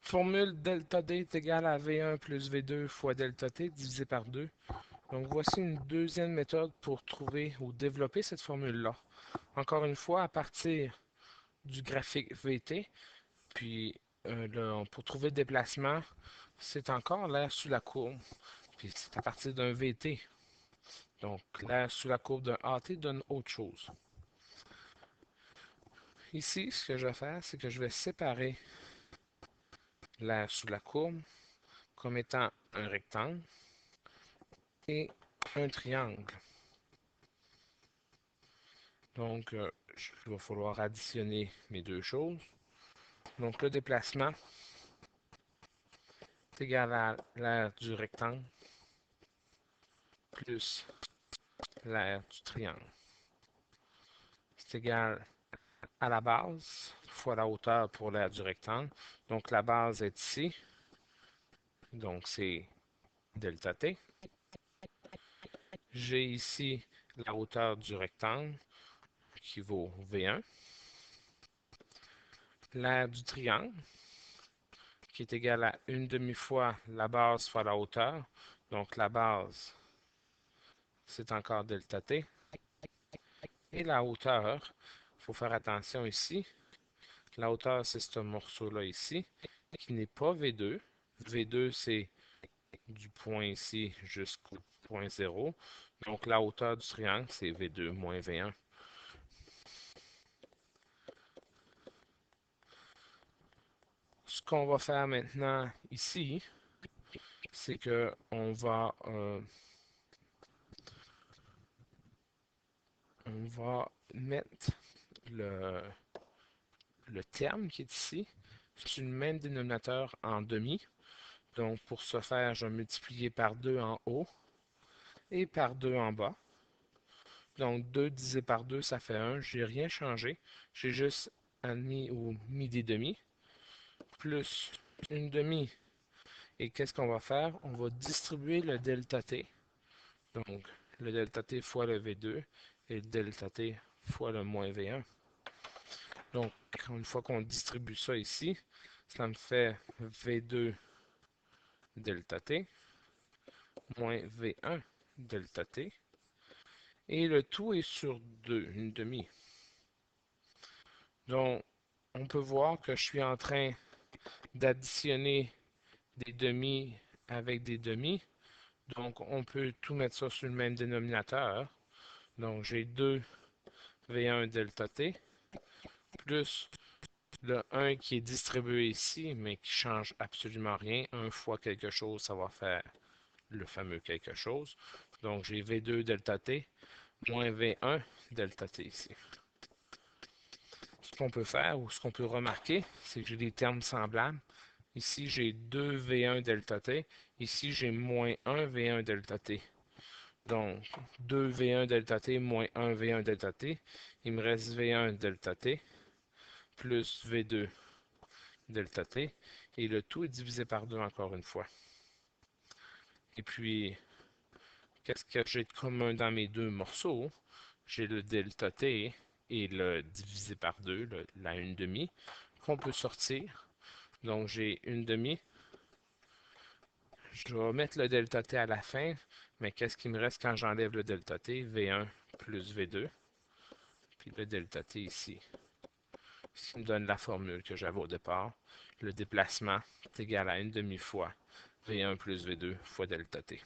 formule delta D est égale à V1 plus V2 fois delta T divisé par 2. Donc voici une deuxième méthode pour trouver ou développer cette formule-là. Encore une fois, à partir du graphique VT, puis pour trouver le déplacement, c'est encore l'air sous la courbe, puis c'est à partir d'un VT. Donc l'air sous la courbe d'un AT donne autre chose. Ici, ce que je vais faire, c'est que je vais séparer l'air sous la courbe comme étant un rectangle et un triangle. Donc, il va falloir additionner mes deux choses. Donc, le déplacement est égal à l'aire du rectangle plus l'aire du triangle. C'est égal à la base fois la hauteur pour l'aire du rectangle. Donc, la base est ici. Donc, c'est delta t. J'ai ici la hauteur du rectangle qui vaut V1. L'aire du triangle qui est égal à une demi-fois la base fois la hauteur. Donc, la base, c'est encore delta t. Et la hauteur, il faut faire attention ici. La hauteur, c'est ce morceau-là ici, qui n'est pas V2. V2, c'est du point ici jusqu'au point 0. Donc, la hauteur du triangle, c'est V2 moins V1. Ce qu'on va faire maintenant ici, c'est que on va mettre le, le terme qui est ici sur le même dénominateur en demi. Donc, pour ce faire, je vais multiplier par 2 en haut et par 2 en bas. Donc, 2 divisé par 2, ça fait 1. Je n'ai rien changé. J'ai juste admis ou mis des demi. Plus une demi. Et qu'est-ce qu'on va faire? On va distribuer le delta t. Donc, le delta t fois le V2 et le delta t fois le moins V1. Donc, une fois qu'on distribue ça ici, ça me fait V2 delta t moins V1 delta t. Et le tout est sur 2, une demi. Donc, on peut voir que je suis en train d'additionner des demi avec des demi. Donc, on peut tout mettre ça sur le même dénominateur. Donc, j'ai 2 V1 delta t plus le 1 qui est distribué ici, mais qui change absolument rien. 1 fois quelque chose, ça va faire le fameux quelque chose. Donc, j'ai V2 delta t moins V1 delta t ici. Ce qu'on peut faire ou ce qu'on peut remarquer, c'est que j'ai des termes semblables. Ici, j'ai 2 V1 delta t. Ici, j'ai moins 1 V1 delta t. Donc, 2 V1 delta t moins 1 V1 delta t. Il me reste V1 delta t plus V2 delta t. Et le tout est divisé par 2 encore une fois. Et puis, qu'est-ce que j'ai de commun dans mes deux morceaux? J'ai le delta t et le divisé par 2, la 1 demi, qu'on peut sortir. Donc, j'ai 1 demi. Je vais mettre le delta t à la fin, mais qu'est-ce qui me reste quand j'enlève le delta t? V1 plus V2, puis le delta t ici. Ce qui me donne la formule que j'avais au départ. Le déplacement est égal à 1 demi fois V1 plus V2 fois delta t.